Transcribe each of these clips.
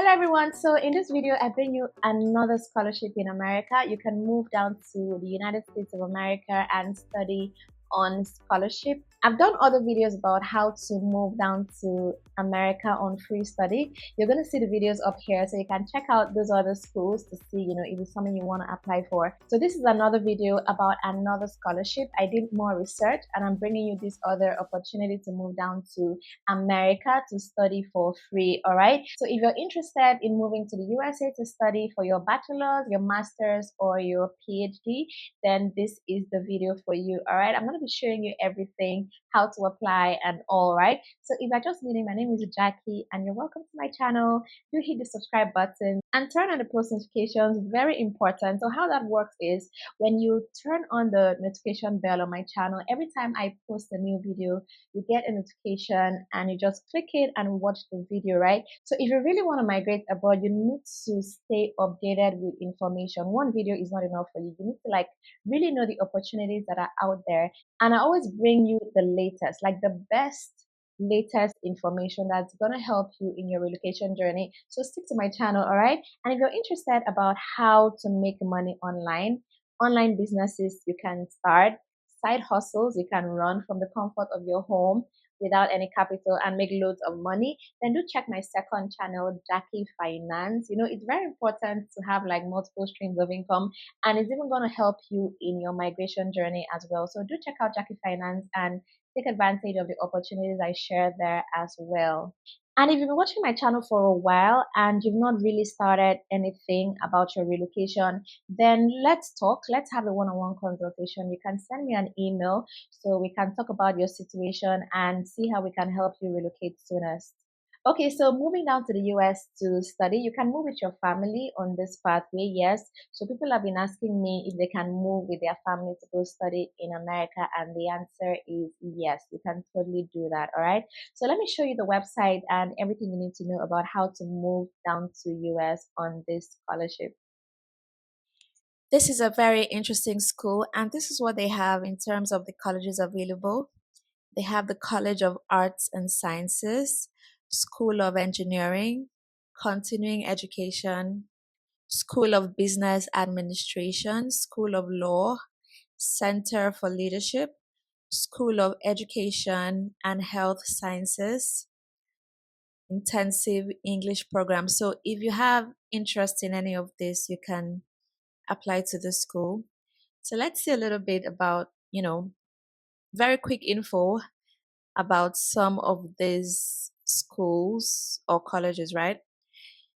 Hello everyone, so in this video I bring you another scholarship in America. You can move down to the United States of America and study on scholarship. I've done other videos about how to move down to America on free study. You're going to see the videos up here, so you can check out those other schools to see, if it's something you want to apply for. So this is another video about another scholarship. I did more research and I'm bringing you this other opportunity to move down to America to study for free. All right, so if you're interested in moving to the USA to study for your bachelor's, your master's, or your PhD, then this is the video for you. All right, I'm going to be showing you everything, how to apply and all. Right, so if you're just meeting, my name is Jackie and you're welcome to my channel. Do hit the subscribe button and turn on the post notifications, very important. So how that works is when you turn on the notification bell on my channel, every time I post a new video, you get a notification and you just click it and watch the video. Right, so if you really want to migrate abroad, you need to stay updated with information. One video is not enough for you. You need to really know the opportunities that are out there, and I always bring you the latest, like the best latest information that's going to help you in your relocation journey. So stick to my channel. All right, and if you're interested about how to make money online businesses you can start, side hustles you can run from the comfort of your home without any capital and make loads of money, then do check my second channel, Jackie Finance. It's very important to have multiple streams of income, and it's even going to help you in your migration journey as well. So do check out Jackie Finance and take advantage of the opportunities I share there as well. And if you've been watching my channel for a while and you've not really started anything about your relocation, then let's talk. Let's have a one-on-one consultation. You can send me an email so we can talk about your situation and see how we can help you relocate soonest. Okay, so moving down to the US to study, you can move with your family on this pathway, yes. So people have been asking me if they can move with their family to go study in America, and the answer is yes, you can totally do that, all right? So let me show you the website and everything you need to know about how to move down to US on this scholarship. This is a very interesting school, and this is what they have in terms of the colleges available. They have the College of Arts and Sciences, School of Engineering, Continuing Education, School of Business Administration, School of Law, Center for Leadership, School of Education and Health Sciences, Intensive English Program. So if you have interest in any of this, you can apply to the school. So let's see a little bit about, very quick info about some of these schools or colleges, right?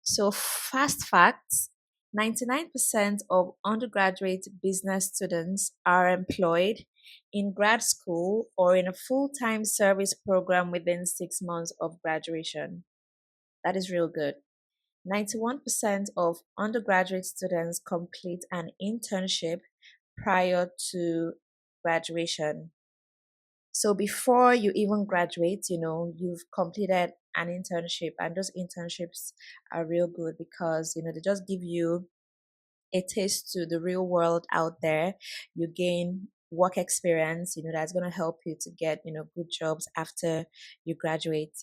So, fast facts: 99% of undergraduate business students are employed in grad school or in a full time service program within 6 months of graduation. That is real good. 91% of undergraduate students complete an internship prior to graduation. So before you even graduate, you've completed an internship, and those internships are real good because, they just give you a taste to the real world out there. You gain work experience, that's going to help you to get, good jobs after you graduate.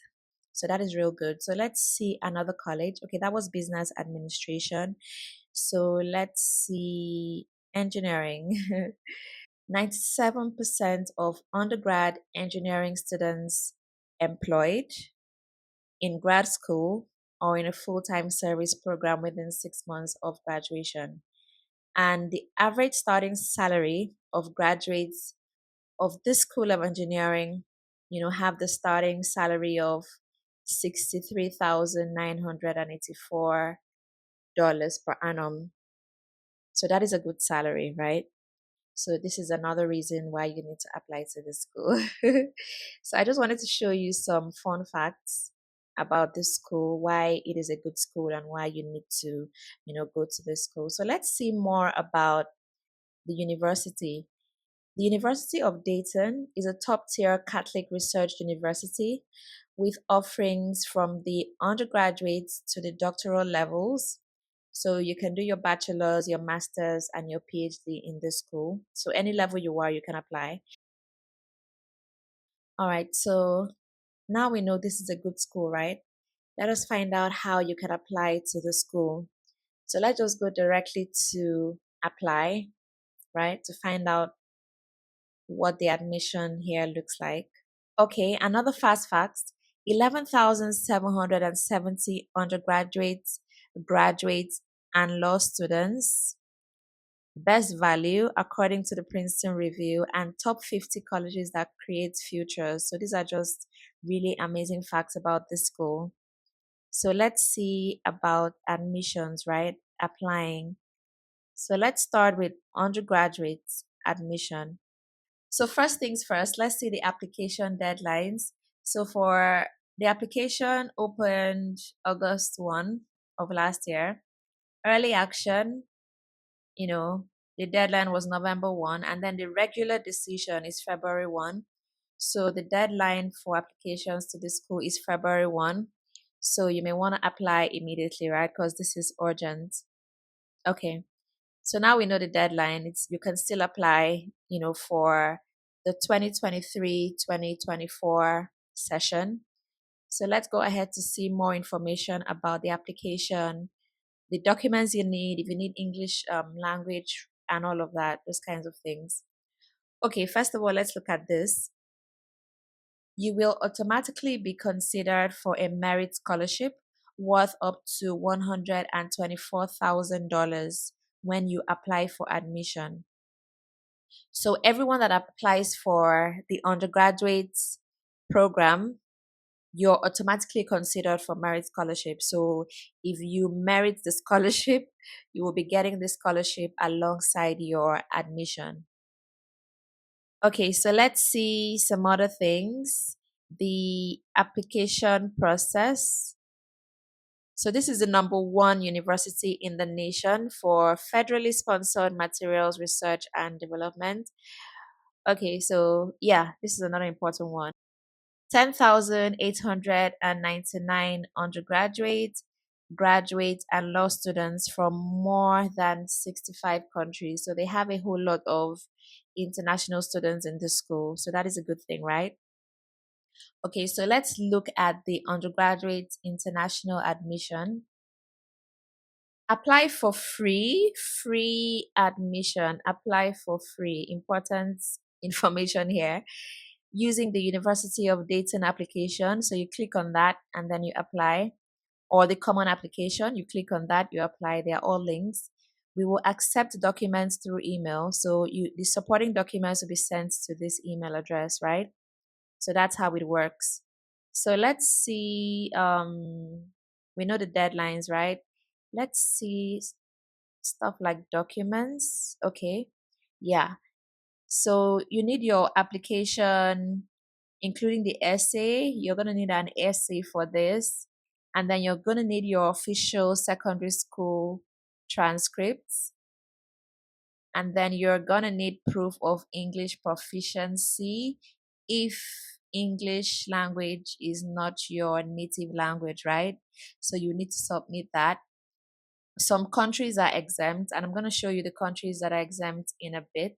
So that is real good. So let's see another college. Okay, that was business administration. So let's see engineering. 97% of undergrad engineering students employed in grad school or in a full-time service program within 6 months of graduation. And the average starting salary of graduates of this school of engineering, have the starting salary of $63,984 per annum. So that is a good salary, right? So this is another reason why you need to apply to this school. So I just wanted to show you some fun facts about this school, why it is a good school and why you need to, go to this school. So let's see more about the university. The University of Dayton is a top-tier Catholic research university with offerings from the undergraduate to the doctoral levels. So you can do your bachelor's, your master's, and your PhD in this school. So any level you are, you can apply. All right, so now we know this is a good school, right? let us find out how you can apply to the school. So let's just go directly to apply, right, to find out what the admission here looks like. Okay, another fast fact: 11,770 undergraduates, graduates, and law students. Best value according to the Princeton Review, and top 50 colleges that create futures. So these are just really amazing facts about this school. So let's see about admissions, right? Applying. So let's start with undergraduate admission. So first things first, let's see the application deadlines. So for the application opened August 1 of last year. Early action, the deadline was November 1, and then the regular decision is February 1. So the deadline for applications to this school is February 1. So you may want to apply immediately, right? Because this is urgent. Okay. So now we know the deadline. You can still apply, for the 2023-2024 session. So let's go ahead to see more information about the application, the documents you need, if you need English language and all of that, those kinds of things. Okay, first of all, let's look at this. You will automatically be considered for a merit scholarship worth up to $124,000 when you apply for admission. So everyone that applies for the undergraduate program, you're automatically considered for merit scholarship. So if you merit the scholarship, you will be getting the scholarship alongside your admission. Okay, so let's see some other things. The application process. So this is the #1 university in the nation for federally sponsored materials research and development. Okay, so yeah, this is another important one. 10,899 undergraduates, graduates, and law students from more than 65 countries. So they have a whole lot of international students in the school. So that is a good thing, right? Okay, so let's look at the undergraduate international admission. Apply for free admission. Apply for free. Important information here. Using the University of Dayton application. So you click on that and then you apply. Or the common application, you click on that, you apply. They are all links. We will accept documents through email. So the supporting documents will be sent to this email address, right? So that's how it works. So let's see. We know the deadlines, right? Let's see stuff like documents. Okay. Yeah. So you need your application, including the essay. You're going to need an essay for this. And then you're going to need your official secondary school transcripts. And then you're going to need proof of English proficiency if English language is not your native language, right? So you need to submit that. Some countries are exempt, and I'm going to show you the countries that are exempt in a bit.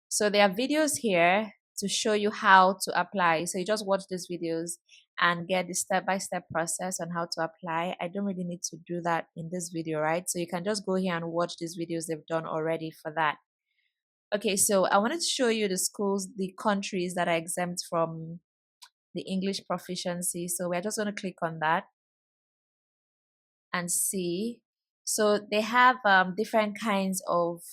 So there are videos here to show you how to apply. So you just watch these videos and get the step-by-step process on how to apply. I don't really need to do that in this video, right? So you can just go here and watch these videos they've done already for that. Okay, so I wanted to show you the schools, the countries that are exempt from the English proficiency. So we're just going to click on that and see. So they have different kinds of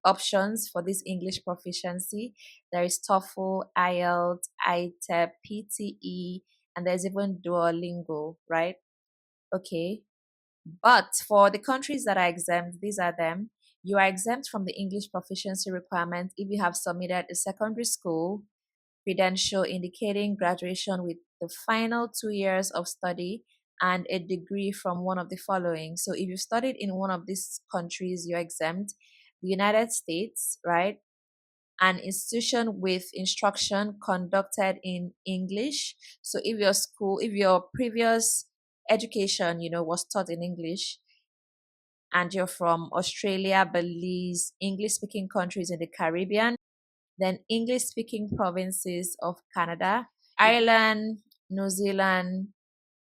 options for this English proficiency. There is TOEFL, IELTS, ITEP, PTE, and there's even Duolingo, right? Okay. But for the countries that are exempt, these are them. You are exempt from the English proficiency requirement if you have submitted a secondary school credential indicating graduation with the final 2 years of study and a degree from one of the following. So if you studied in one of these countries, you're exempt. The United States, right? An institution with instruction conducted in English. So if your previous education, was taught in English, and you're from Australia, Belize, English speaking countries in the Caribbean, then English speaking provinces of Canada, Ireland, New Zealand,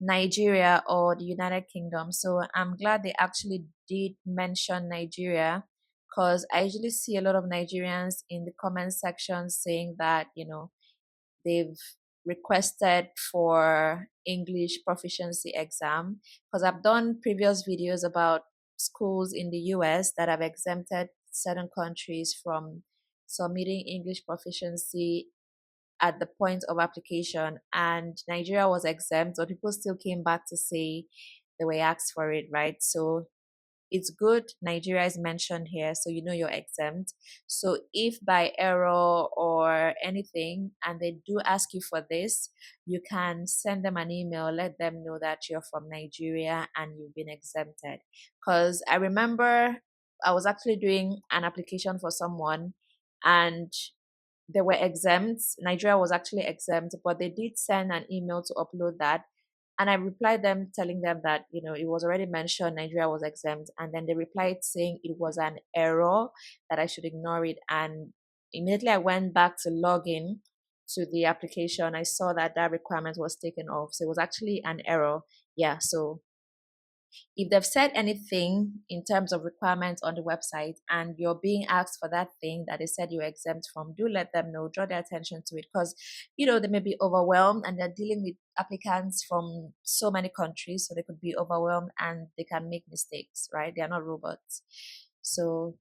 Nigeria or the United Kingdom. So I'm glad they actually did mention Nigeria, because I usually see a lot of Nigerians in the comment section saying that, they've requested for English proficiency exam, because I've done previous videos about schools in the US that have exempted certain countries from submitting English proficiency at the point of application, and Nigeria was exempt, but people still came back to say they were asked for it, right? So it's good Nigeria is mentioned here, so you know you're exempt. So if by error or anything and they do ask you for this, you can send them an email, let them know that you're from Nigeria and you've been exempted. Because I remember I was actually doing an application for someone, and they were exempt. Nigeria was actually exempt, but they did send an email to upload that. And I replied them telling them that, it was already mentioned Nigeria was exempt. And then they replied saying it was an error, that I should ignore it. And immediately I went back to log in to the application. I saw that that requirement was taken off. So it was actually an error. Yeah. So if they've said anything in terms of requirements on the website and you're being asked for that thing that they said you're exempt from, do let them know, draw their attention to it, because they may be overwhelmed and they're dealing with applicants from so many countries, so they could be overwhelmed and they can make mistakes, right? They are not robots. So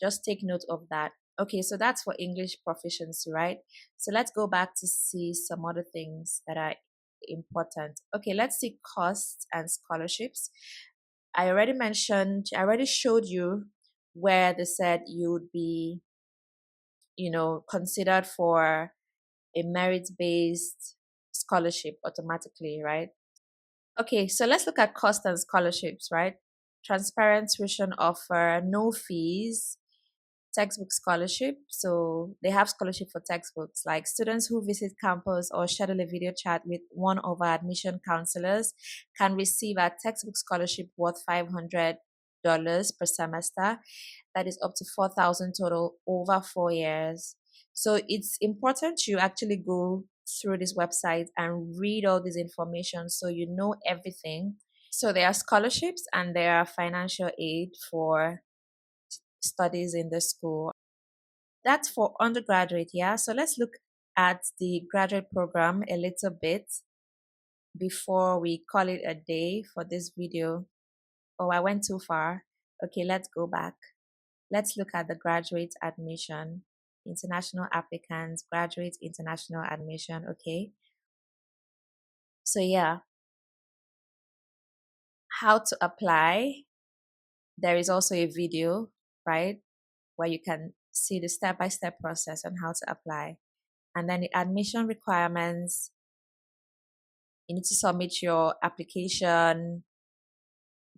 just take note of that. Okay, so that's for English proficiency, right? So let's go back to see some other things that are important. Okay, let's see costs and scholarships. I already showed you where they said you would be, considered for a merit-based scholarship automatically, right? Okay, so let's look at cost and scholarships, right? Transparent tuition offer, no fees, textbook scholarship. So they have scholarship for textbooks, like students who visit campus or schedule a video chat with one of our admission counselors can receive a textbook scholarship worth $500 per semester. That is up to 4,000 total over 4 years. So it's important you actually go through this website and read all this information so you know everything. So there are scholarships and there are financial aid for studies in the school. That's for undergraduate, yeah. So let's look at the graduate program a little bit before we call it a day for this video. Oh, I went too far. Okay, let's go back. Let's look at the graduate admission, international applicants, graduate international admission. Okay. So yeah, how to apply. There is also a video, right, where you can see the step-by-step process on how to apply. And then the admission requirements, you need to submit your application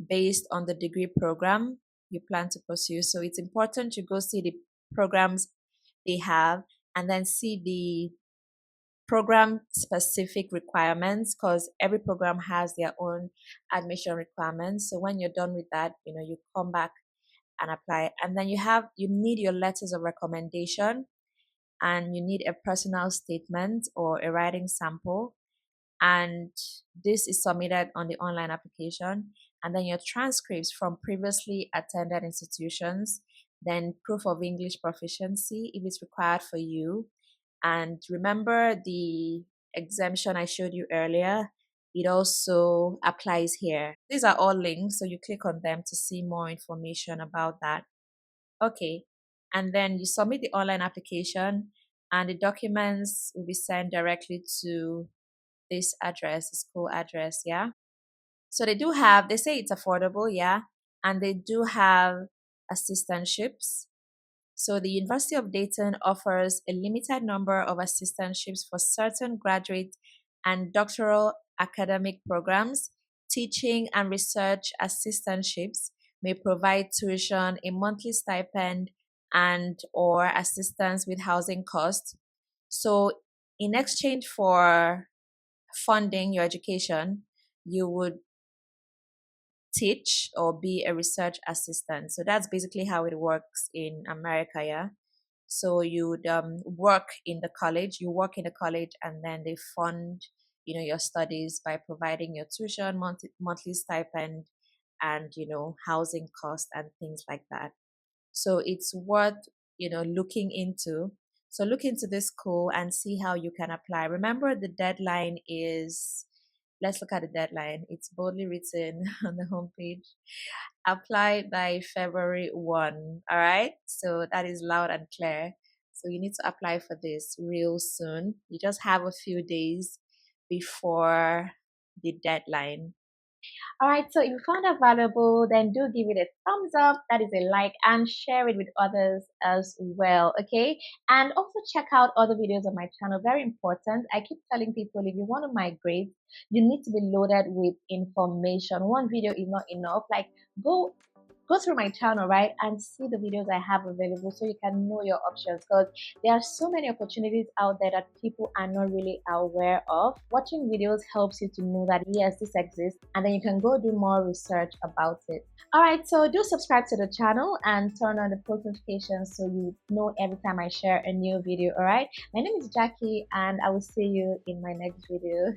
based on the degree program you plan to pursue. So it's important to go see the programs they have and then see the program specific requirements, because every program has their own admission requirements. So when you're done with that, you come back and apply. And then you need your letters of recommendation, and you need a personal statement or a writing sample, and this is submitted on the online application. And then your transcripts from previously attended institutions, then proof of English proficiency if it's required for you. And remember the exemption I showed you earlier, it also applies here. These are all links, so you click on them to see more information about that. Okay, and then you submit the online application and the documents will be sent directly to this address, the school address, yeah. So they say it's affordable, yeah, and they do have assistantships. So the University of Dayton offers a limited number of assistantships for certain graduate and doctoral academic programs. Teaching and research assistantships may provide tuition, a monthly stipend, and or assistance with housing costs. So in exchange for funding your education, you would teach or be a research assistant. So that's basically how it works in America, yeah. So you would work in the college, and then they fund your studies by providing your tuition, monthly stipend, and housing cost and things like that. So it's worth looking into. So look into this school and see how you can apply. Remember, the deadline is, let's look at the deadline. It's boldly written on the homepage. Apply by February 1. All right, so that is loud and clear. So you need to apply for this real soon. You just have a few days before the deadline. Alright, so if you found that valuable, then do give it a thumbs up, that is a like, and share it with others as well, okay? And also check out other videos on my channel, very important. I keep telling people, if you want to migrate, you need to be loaded with information. One video is not enough. Like, go through my channel, right, and see the videos I have available so you can know your options, because there are so many opportunities out there that people are not really aware of. Watching videos helps you to know that yes, this exists, and then you can go do more research about it. Alright, so do subscribe to the channel and turn on the post notifications so you know every time I share a new video. Alright, my name is Jackie, and I will see you in my next video.